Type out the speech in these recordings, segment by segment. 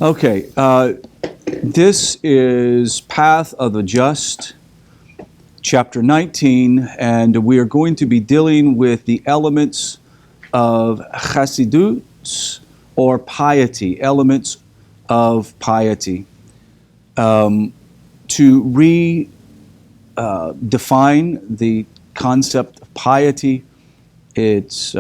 Okay, this is Path of the Just, chapter 19, and we are going to be dealing with the elements of chassidus, or piety, elements of piety. To redefine the concept of piety, it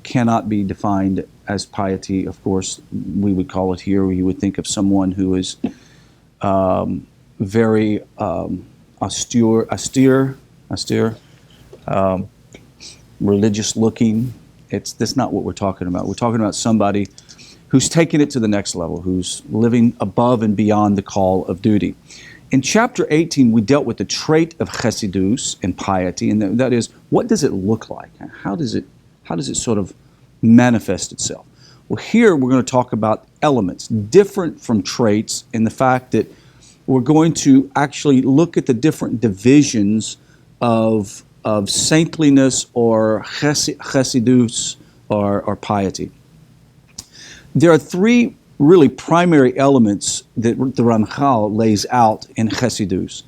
cannot be defined as piety. Of course, we would call it here, you would think of someone who is very austere, religious looking. That's not what we're talking about. We're talking about somebody who's taken it to the next level, who's living above and beyond the call of duty. In chapter 18, we dealt with the trait of chassidus and piety, and that is, what does it look like? How does it sort of manifest itself? Well, here we're going to talk about elements, different from traits, in the fact that we're going to actually look at the different divisions of saintliness or chassidus or piety. There are three really primary elements that the Ramchal lays out in chassidus.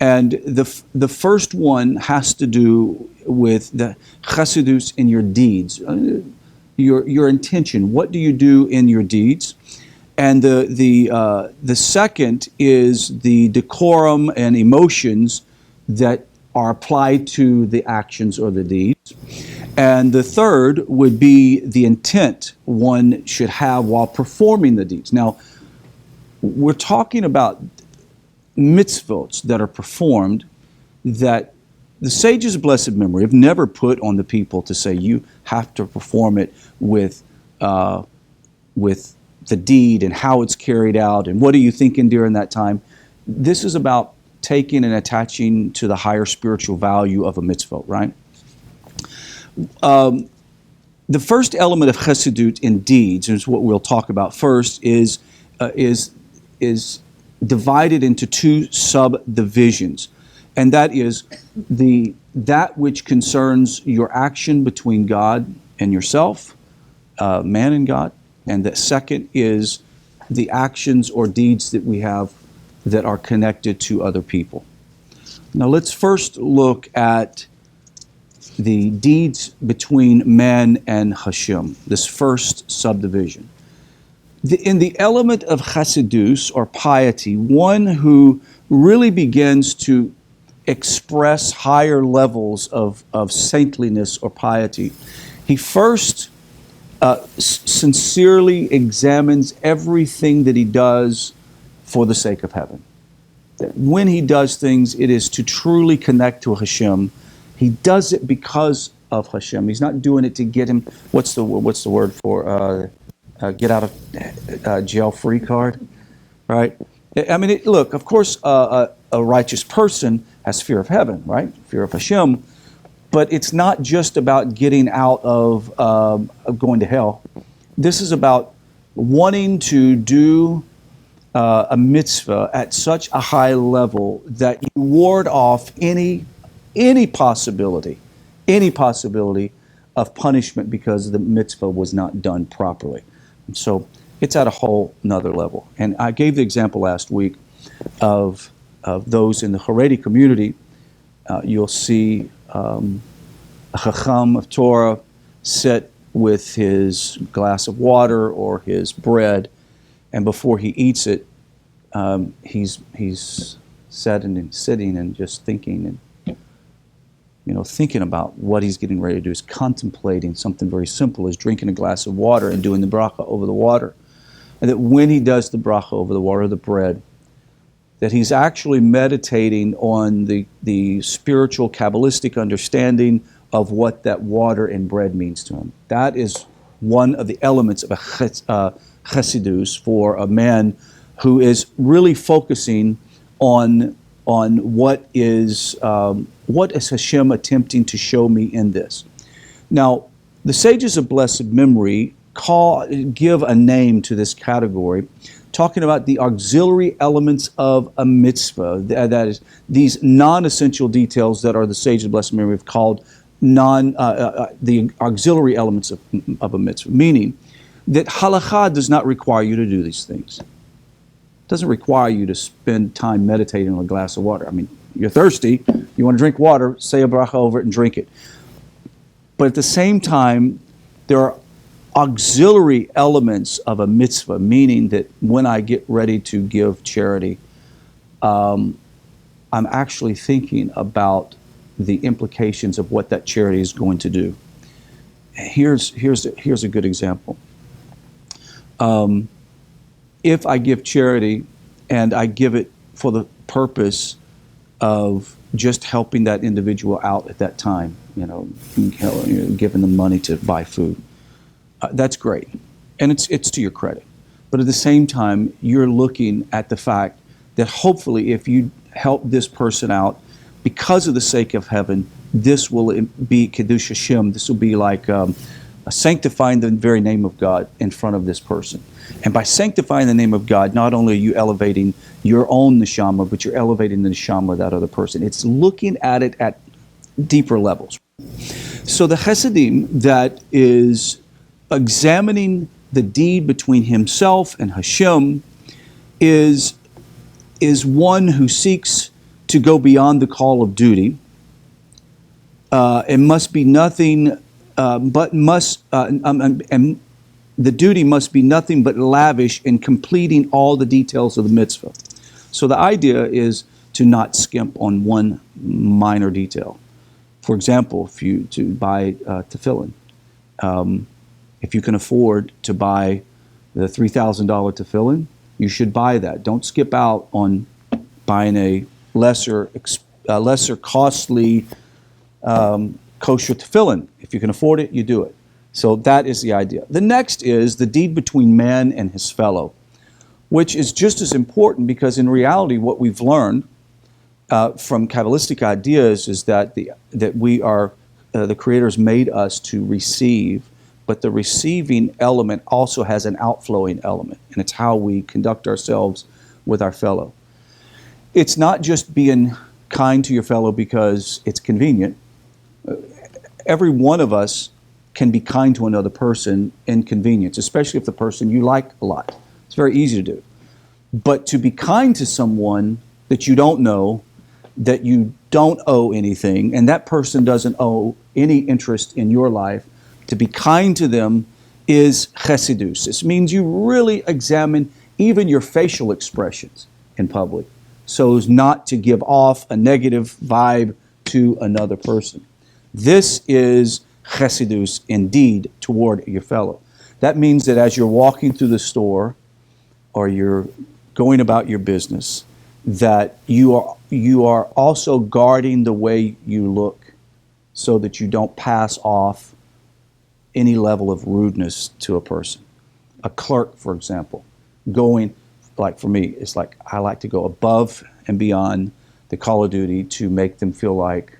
And the first one has to do with the chassidus in your deeds, your intention. What do you do in your deeds? And the second is the decorum and emotions that are applied to the actions or the deeds. And the third would be the intent one should have while performing the deeds. Now, we're talking about mitzvot that are performed that the sages of blessed memory have never put on the people to say you have to perform it with the deed and how it's carried out and what are you thinking during that time. This is about taking and attaching to the higher spiritual value of a mitzvah, right? The first element of chassidut in deeds, and is what we'll talk about first, is divided into two subdivisions, and that is that which concerns your action between God and yourself, man and God, and the second is the actions or deeds that we have that are connected to other people. Now let's first look at the deeds between man and Hashem, this first subdivision. In the element of chassidus, or piety, one who really begins to express higher levels of saintliness or piety, he first sincerely examines everything that he does for the sake of heaven. When he does things, it is to truly connect to Hashem. He does it because of Hashem. He's not doing it to get him, what's the word for get out of jail free card, right? I mean, look, of course, a righteous person has fear of heaven, right? Fear of Hashem, but it's not just about getting out of going to hell. This is about wanting to do a mitzvah at such a high level that you ward off any possibility of punishment because the mitzvah was not done properly. And so it's at a whole nother level. And I gave the example last week of those in the Haredi community. You'll see a Chacham of Torah sit with his glass of water or his bread, and before he eats it, he's sitting and just thinking thinking about what he's getting ready to do. He's contemplating something very simple as drinking a glass of water and doing the bracha over the water. And that when he does the bracha over the water, the bread, that he's actually meditating on the spiritual Kabbalistic understanding of what that water and bread means to him. That is one of the elements of a chassidus for a man who is really focusing on what is Hashem attempting to show me in this. Now, the sages of blessed memory give a name to this category, talking about the auxiliary elements of a mitzvah. That is, these non-essential details that are the sages of blessed memory have called the auxiliary elements of a mitzvah, meaning that halakha does not require you to do these things. doesn't require you to spend time meditating on a glass of water. I mean, you're thirsty, you want to drink water, say a bracha over it and drink it. But at the same time, there are auxiliary elements of a mitzvah, meaning that when I get ready to give charity, I'm actually thinking about the implications of what that charity is going to do. Here's a good example. If I give charity and I give it for the purpose of just helping that individual out at that time, giving them money to buy food, that's great, and it's to your credit. But at the same time, you're looking at the fact that hopefully, if you help this person out because of the sake of heaven, this will be kiddush Hashem. This will be like sanctifying the very name of God in front of this person. And by sanctifying the name of God, not only are you elevating your own neshama, but you're elevating the neshama of that other person. It's looking at it at deeper levels. So the Chassidim that is examining the deed between himself and Hashem is one who seeks to go beyond the call of duty. It must be nothing and the duty must be nothing but lavish in completing all the details of the mitzvah. So the idea is to not skimp on one minor detail. For example, to buy tefillin, if you can afford to buy the $3,000 tefillin, you should buy that. Don't skip out on buying a lesser costly kosher tefillin. If you can afford it, you do it. So that is the idea. The next is the deed between man and his fellow, which is just as important, because in reality what we've learned from Kabbalistic ideas is that we are, the Creator's made us to receive, but the receiving element also has an outflowing element, and it's how we conduct ourselves with our fellow. It's not just being kind to your fellow because it's convenient. Every one of us can be kind to another person in convenience, especially if the person you like a lot. It's very easy to do. But to be kind to someone that you don't know, that you don't owe anything, and that person doesn't owe any interest in your life, to be kind to them is chassidus. This means you really examine even your facial expressions in public, so as not to give off a negative vibe to another person. This is chassidus indeed toward your fellow. That means that as you're walking through the store or you're going about your business, that you are also guarding the way you look so that you don't pass off any level of rudeness to a person. A clerk, for example, going, like for me, it's like I like to go above and beyond the call of duty to make them feel like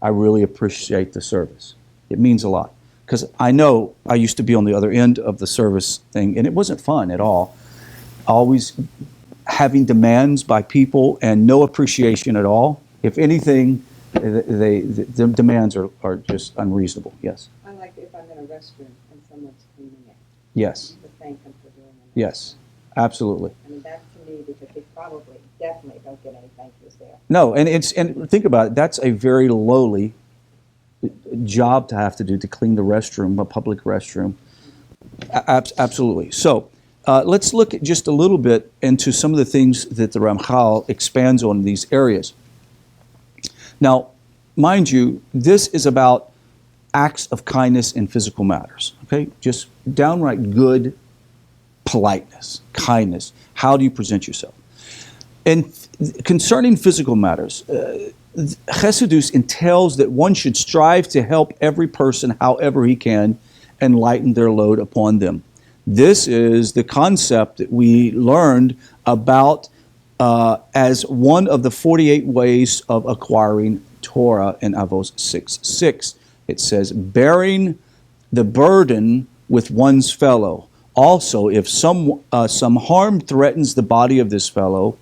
I really appreciate the service. It means a lot. Because I know I used to be on the other end of the service thing, and it wasn't fun at all. Always having demands by people and no appreciation at all. If anything, the demands are just unreasonable. Yes? I like if I'm in a restroom and someone's cleaning it. Yes. To thank them for doing it. Yes, absolutely. I mean, that's to me, because they definitely don't get any thank yous there. No, and think about it, that's a very lowly job to have to do, to clean the restroom, a public restroom. Absolutely. So let's look at just a little bit into some of the things that the Ramchal expands on in these areas. Now, mind you, this is about acts of kindness in physical matters, okay? Just downright good politeness, kindness. How do you present yourself? And concerning physical matters, chassidus entails that one should strive to help every person however he can and lighten their load upon them. This is the concept that we learned about as one of the 48 ways of acquiring Torah in Avos 6:6. It says, bearing the burden with one's fellow. Also, if some harm threatens the body of this fellow,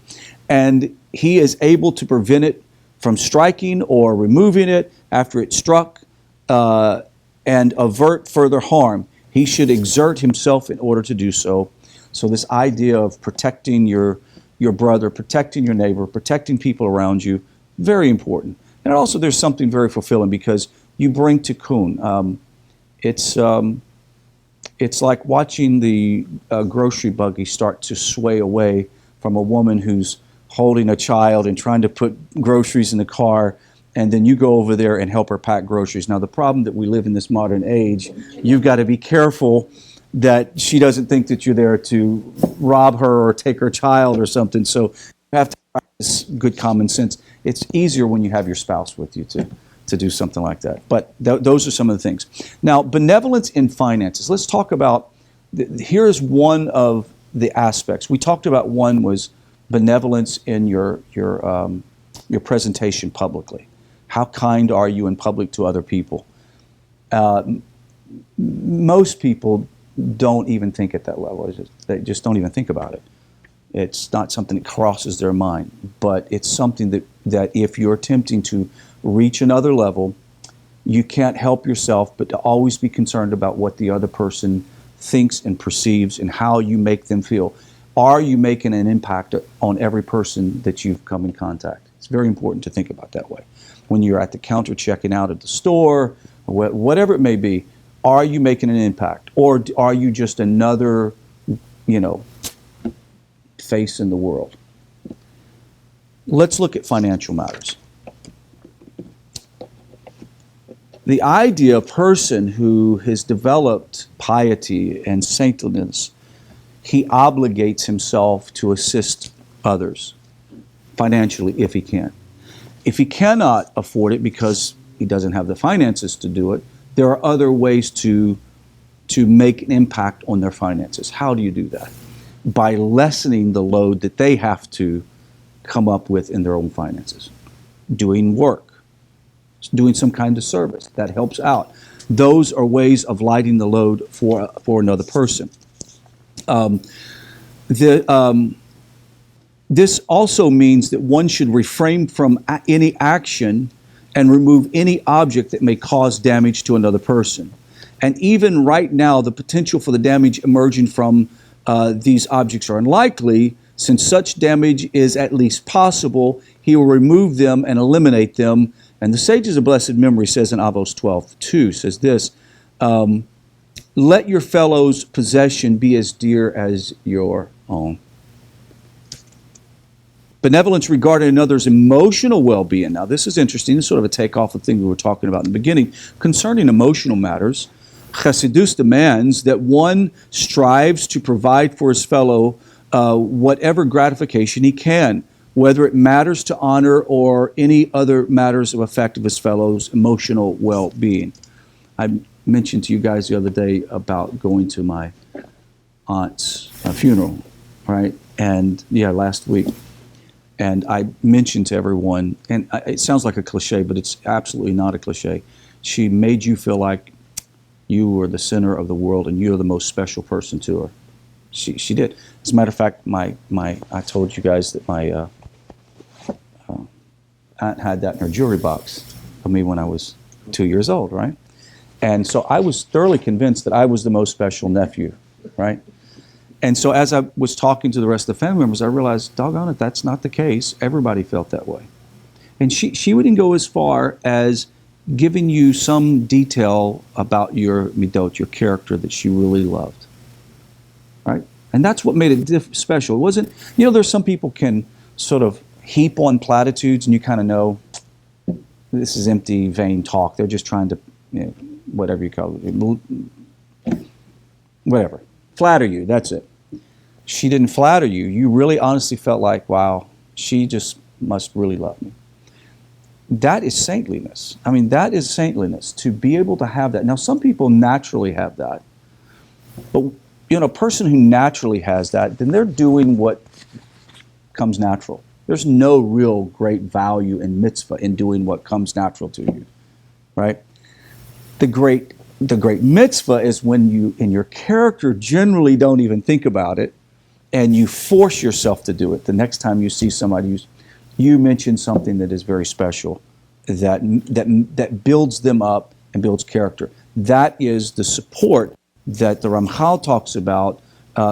and he is able to prevent it from striking or removing it after it struck, and avert further harm, he should exert himself in order to do so. So this idea of protecting your your brother, protecting your neighbor, protecting people around you, very important. And also there's something very fulfilling because you bring tikkun. It's like watching the grocery buggy start to sway away from a woman who's holding a child and trying to put groceries in the car, and then you go over there and help her pack groceries. Now, the problem that we live in this modern age, you've got to be careful that she doesn't think that you're there to rob her or take her child or something. So you have to practice good common sense. It's easier when you have your spouse with you to do something like that. But those are some of the things. Now, benevolence in finances. Let's talk about, here's one of the aspects. We talked about one was benevolence in your presentation publicly. How kind are you in public to other people? Most people don't even think at that level. They just don't even think about it. It's not something that crosses their mind, but it's something that if you're attempting to reach another level, you can't help yourself but to always be concerned about what the other person thinks and perceives and how you make them feel. Are you making an impact on every person that you've come in contact? It's very important to think about that way. When you're at the counter checking out at the store, or whatever it may be, are you making an impact? Or are you just another, face in the world? Let's look at financial matters. The idea of a person who has developed piety and saintliness, he obligates himself to assist others financially if he can. If he cannot afford it because he doesn't have the finances to do it, there are other ways to make an impact on their finances. How do you do that? By lessening the load that they have to come up with in their own finances. Doing work, doing some kind of service that helps out. Those are ways of lighting the load for another person. This also means that one should refrain from any action and remove any object that may cause damage to another person. And even right now, the potential for the damage emerging from these objects are unlikely. Since such damage is at least possible, he will remove them and eliminate them. And the Sages of Blessed Memory says in Avos 12:2, says this, let your fellow's possession be as dear as your own. Benevolence regarding another's emotional well-being. Now, this is interesting. This is sort of a takeoff of the thing we were talking about in the beginning. Concerning emotional matters, chassidus demands that one strives to provide for his fellow whatever gratification he can, whether it matters to honor or any other matters of effect of his fellow's emotional well-being. I mentioned to you guys the other day about going to my aunt's funeral, right? And last week. And I mentioned to everyone, and it sounds like a cliche, but it's absolutely not a cliche. She made you feel like you were the center of the world and you're the most special person to her. She did. As a matter of fact, I told you guys that my aunt had that in her jewelry box for me when I was 2 years old, right? And so I was thoroughly convinced that I was the most special nephew, right? And so as I was talking to the rest of the family members, I realized, doggone it, that's not the case. Everybody felt that way. And she wouldn't go as far as giving you some detail about your midot, your character that she really loved, right? And that's what made it special. It wasn't, there's some people can sort of heap on platitudes and you kind of know this is empty, vain talk. They're just trying to, whatever you call it, whatever. Flatter you, that's it. She didn't flatter you. You really honestly felt like, wow, she just must really love me. That is saintliness. I mean, that is saintliness, to be able to have that. Now, some people naturally have that. But, a person who naturally has that, then they're doing what comes natural. There's no real great value in mitzvah in doing what comes natural to you, right? The great mitzvah is when you, in your character, generally don't even think about it, and you force yourself to do it. The next time you see somebody, you mention something that is very special, that builds them up and builds character. That is the support that the Ramchal talks about,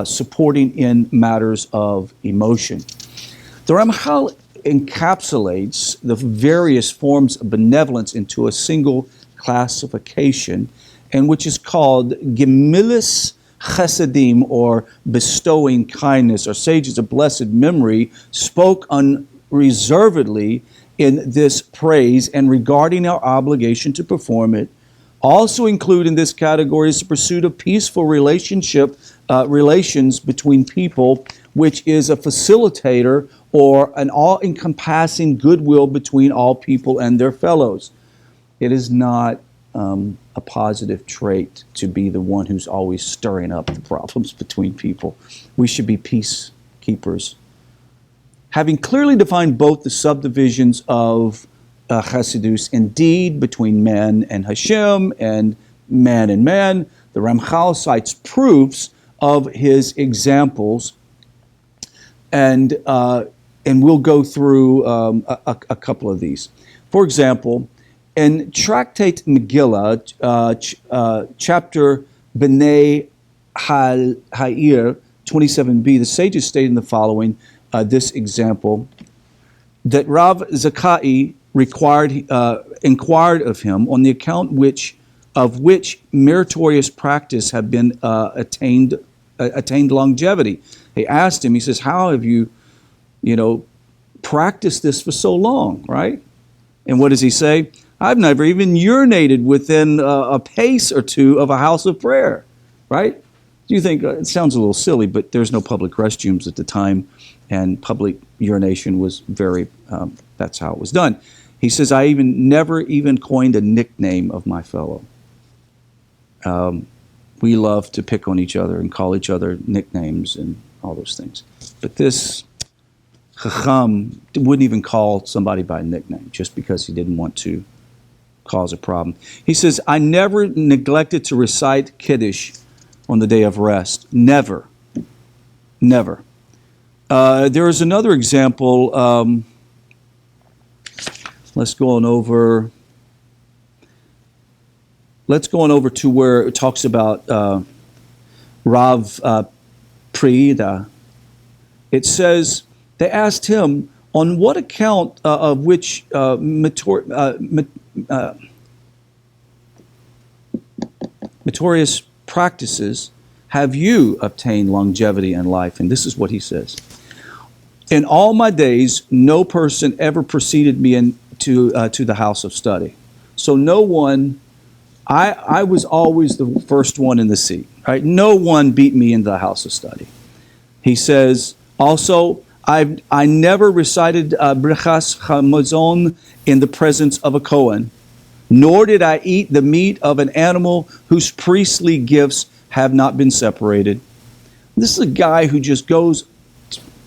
supporting in matters of emotion. The Ramchal encapsulates the various forms of benevolence into a single classification, and which is called Gemilis Chassidim, or bestowing kindness, or sages of blessed memory, spoke unreservedly in this praise and regarding our obligation to perform it. Also include in this category is the pursuit of peaceful relations between people, which is a facilitator or an all-encompassing goodwill between all people and their fellows. It is not a positive trait to be the one who's always stirring up the problems between people. We should be peacekeepers. Having clearly defined both the subdivisions of chassidus, indeed, between man and Hashem and man, the Ramchal cites proofs of his examples, and we'll go through a couple of these. For example, in Tractate Megillah, chapter B'nai Ha'ir 27b, the sages state in the following this example, that Rav Zakai inquired of him on the account of which meritorious practice have been attained longevity. He asked him, he says, how have you practiced this for so long, right? And what does he say? I've never even urinated within a pace or two of a house of prayer, right? You think, it sounds a little silly, but there's no public restrooms at the time, and public urination was that's how it was done. He says, I never even coined a nickname of my fellow. We love to pick on each other and call each other nicknames and all those things. But this Chacham wouldn't even call somebody by a nickname just because he didn't want to cause a problem. He says, I never neglected to recite Kiddush on the day of rest. Never. Never. There is another example. Let's go on over to where it talks about Rav Prida. It says, they asked him, on what account of which meritorious practices have you obtained longevity in life? And this is what he says. In all my days, no person ever preceded me to the house of study. So no one, I was always the first one in the seat. Right? No one beat me into the house of study. He says, also, I never recited Brechas Hamazon in the presence of a Kohen, nor did I eat the meat of an animal whose priestly gifts have not been separated. This is a guy who just goes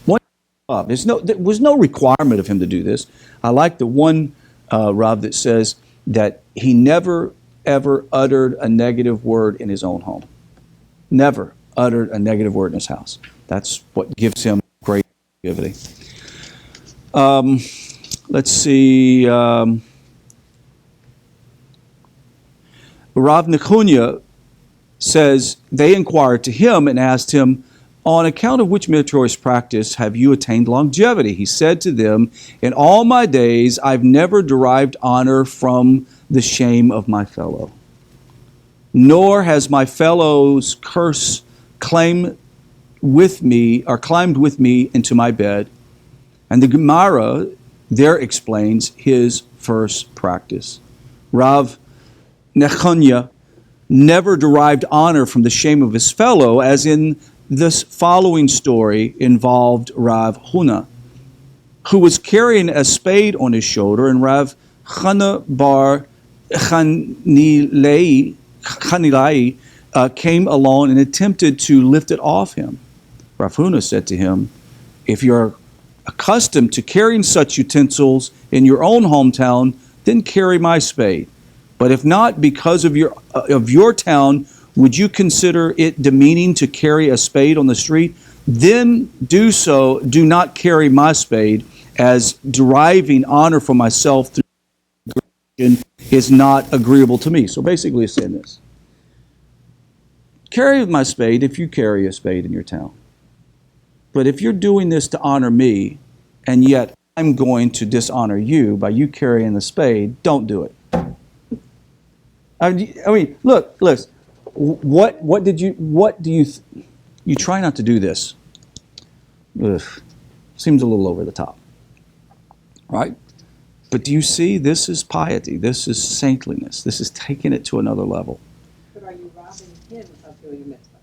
one up. There was no requirement of him to do this. I like the one Rav that says that he never ever uttered a negative word in his own home. Never uttered a negative word in his house. That's what gives him great longevity. Let's see. Rav Nechunya says, they inquired to him and asked him, on account of which meritorious practice have you attained longevity? He said to them, in all my days I've never derived honor from the shame of my fellow, nor has my fellow's curse climbed with me into my bed. And the Gemara there explains his first practice. Rav Nechunya never derived honor from the shame of his fellow, as in this following story involved Rav Huna, who was carrying a spade on his shoulder, and Rav Chana bar Chanilai came along and attempted to lift it off him. Rav Huna said to him, if you're accustomed to carrying such utensils in your own hometown, then carry my spade. But if not, because of your town, would you consider it demeaning to carry a spade on the street? Then do so. Do not carry my spade, as deriving honor for myself through is not agreeable to me. So basically it's saying this. Carry my spade if you carry a spade in your town. But if you're doing this to honor me and yet I'm going to dishonor you by you carrying the spade. Don't do it. I mean, look, what do you try not to do this? Ugh, seems a little over the top, right? But do you see, this is piety, this is saintliness, this is taking it to another level. But are you robbing him of doing a mitzvah?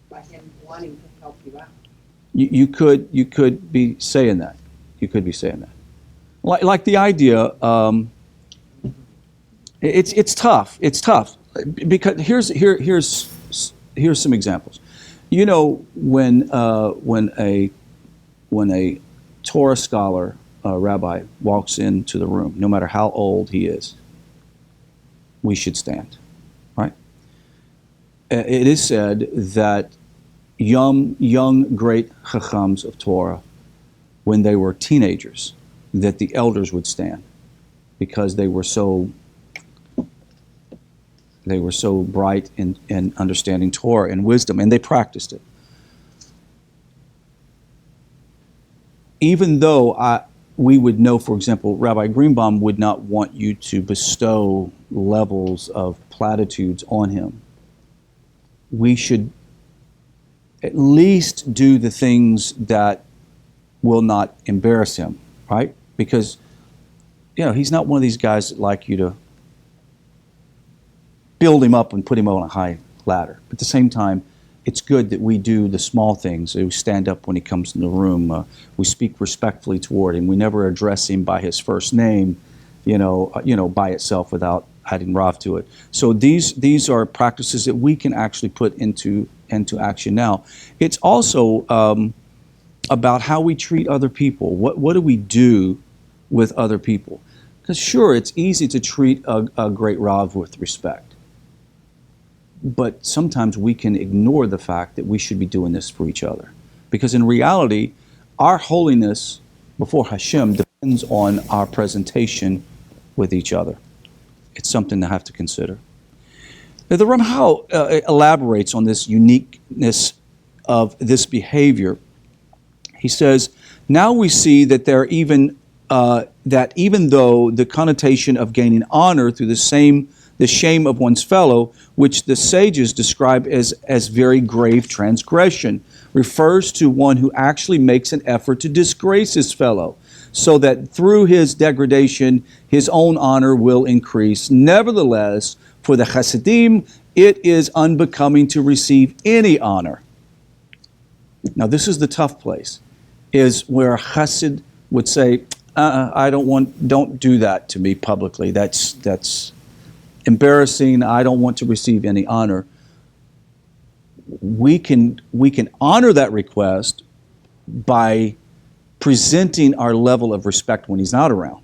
By him wanting to help you out? You could be saying that. You could be saying that. Like the idea, it's tough. It's tough because here's some examples. You know, when a Torah scholar, rabbi, walks into the room, no matter how old he is, we should stand, right? It is said that young great chachams of Torah, when they were teenagers, that the elders would stand because they were so bright in understanding Torah and wisdom, and they practiced it. Even though we would know, for example, Rabbi Greenbaum would not want you to bestow levels of platitudes on him, we should at least do the things that will not embarrass him, right? Because, you know, he's not one of these guys that like you to build him up and put him on a high ladder. But at the same time, it's good that we do the small things. We stand up when he comes in the room. We speak respectfully toward him. We never address him by his first name, by itself without adding Rav to it. So these are practices that we can actually put into action now. It's also about how we treat other people. What do we do with other people? Because sure, it's easy to treat a great Rav with respect. But sometimes we can ignore the fact that we should be doing this for each other. Because in reality, our holiness before Hashem depends on our presentation with each other. It's something to have to consider. Now, the Ramchal elaborates on this uniqueness of this behavior. He says, now we see that even though the connotation of gaining honor through the shame of one's fellow, which the sages describe as very grave transgression, refers to one who actually makes an effort to disgrace his fellow, so that through his degradation, his own honor will increase. Nevertheless, for the chassidim, it is unbecoming to receive any honor. Now, this is the tough place, is where a chassid would say, don't do that to me publicly. That's embarrassing. I don't want to receive any honor. We can honor that request by presenting our level of respect when he's not around,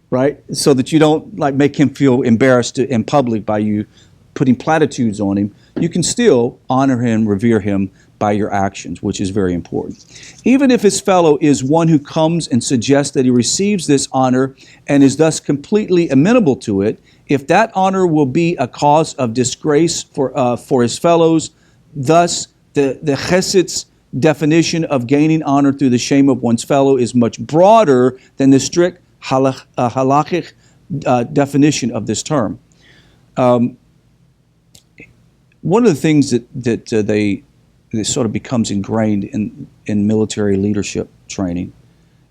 right? So that you don't make him feel embarrassed in public by you putting platitudes on him. You can still honor him, revere him by your actions, which is very important. Even if his fellow is one who comes and suggests that he receives this honor and is thus completely amenable to it, if that honor will be a cause of disgrace for his fellows, thus the chessed's definition of gaining honor through the shame of one's fellow is much broader than the strict halachic definition of this term. One of the things that sort of becomes ingrained in military leadership training,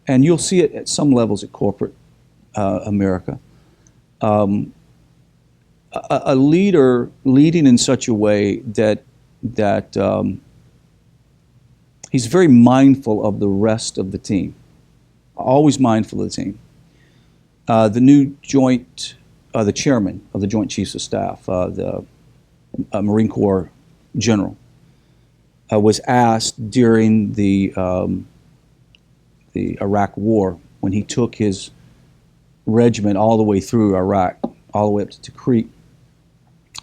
and you'll see it at some levels at corporate America, a leader leading in such a way that he's very mindful of the rest of the team, always mindful of the team. The new the chairman of the Joint Chiefs of Staff, the Marine Corps general, was asked during the Iraq War, when he took his regiment all the way through Iraq, all the way up to Tikrit,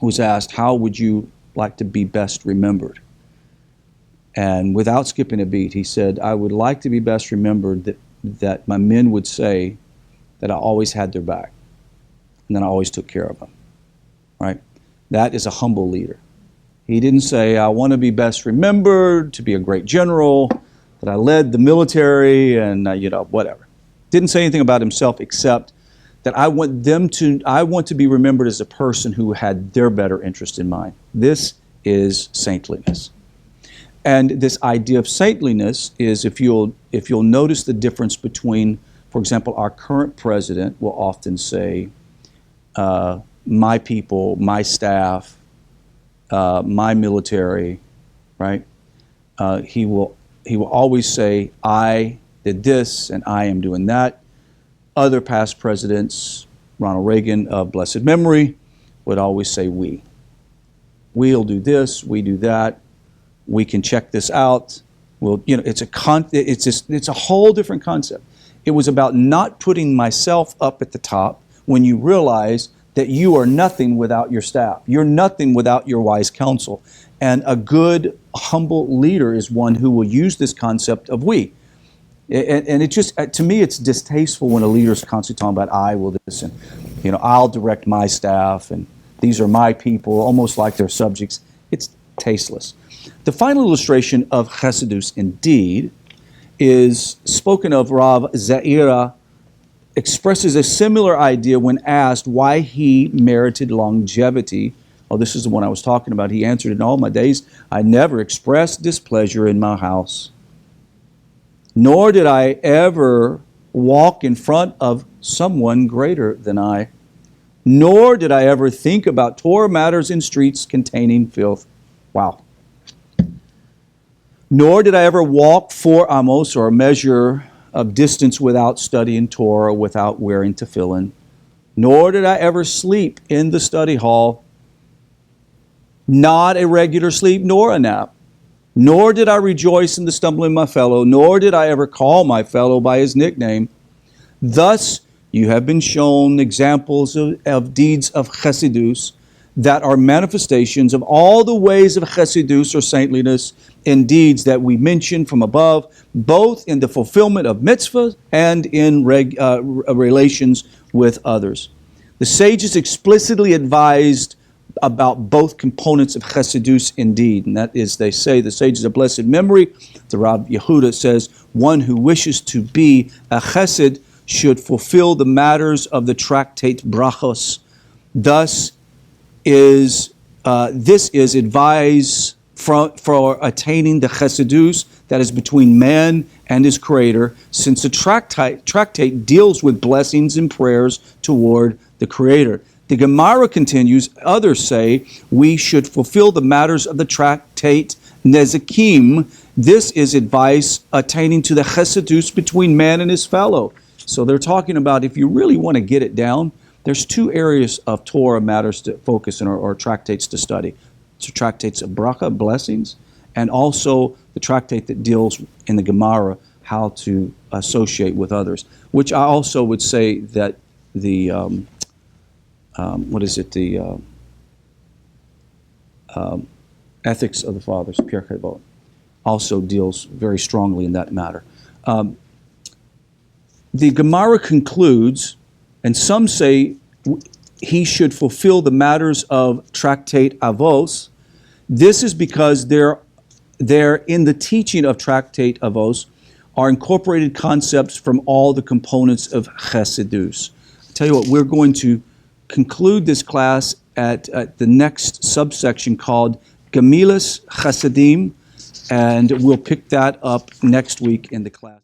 was asked, how would you like to be best remembered? And without skipping a beat, he said, I would like to be best remembered that my men would say that I always had their back and that I always took care of them, right? That is a humble leader. He didn't say, I want to be best remembered, to be a great general, that I led the military and, whatever. Didn't say anything about himself except that I want to be remembered as a person who had their better interest in mind. This is saintliness. And this idea of saintliness is, if you'll notice the difference between, for example, our current president will often say, my people, my staff, my military, right? He will always say, I did this and I am doing that. Other past presidents, Ronald Reagan of blessed memory, would always say we. We'll do this, we do that, we can check this out. It's a whole different concept. It was about not putting myself up at the top when you realize that you are nothing without your staff. You're nothing without your wise counsel. And a good, humble leader is one who will use this concept of we. And it just, to me, it's distasteful when a leader's constantly talking about I will this and, I'll direct my staff and these are my people, almost like they're subjects. It's tasteless. The final illustration of chassidus indeed is spoken of. Rav Zaira expresses a similar idea when asked why he merited longevity. Oh, this is the one I was talking about. He answered, in all my days, I never expressed displeasure in my house, nor did I ever walk in front of someone greater than I, nor did I ever think about Torah matters in streets containing filth. Wow. Nor did I ever walk 4 amos, or a measure of distance, without studying Torah, without wearing tefillin. Nor did I ever sleep in the study hall, not a regular sleep nor a nap. Nor did I rejoice in the stumbling of my fellow, nor did I ever call my fellow by his nickname. Thus you have been shown examples of deeds of chassidus that are manifestations of all the ways of chassidus or saintliness in deeds that we mentioned from above, both in the fulfillment of mitzvahs and in relations with others. The sages explicitly advised about both components of chassidus indeed, and that is, they say, the sages of blessed memory, the Rav Yehuda says, one who wishes to be a chesed should fulfill the matters of the tractate brachos. Thus this is advice for attaining the chassidus that is between man and his creator, since the tractate deals with blessings and prayers toward the creator. The Gemara continues, others say we should fulfill the matters of the tractate Nezikim. This is advice attaining to the chassidus between man and his fellow. So they're talking about, if you really want to get it down, there's 2 areas of Torah matters to focus on, or tractates to study. So tractates of bracha, blessings, and also the tractate that deals in the Gemara how to associate with others, which I also would say that the Ethics of the Fathers, Pierre Chabot, also deals very strongly in that matter. The Gemara concludes, and some say he should fulfill the matters of Tractate Avos. This is because they're in the teaching of Tractate Avos are incorporated concepts from all the components of chassidus. I tell you what, we're going to conclude this class at the next subsection called Gemilas Chassidim, and we'll pick that up next week in the class.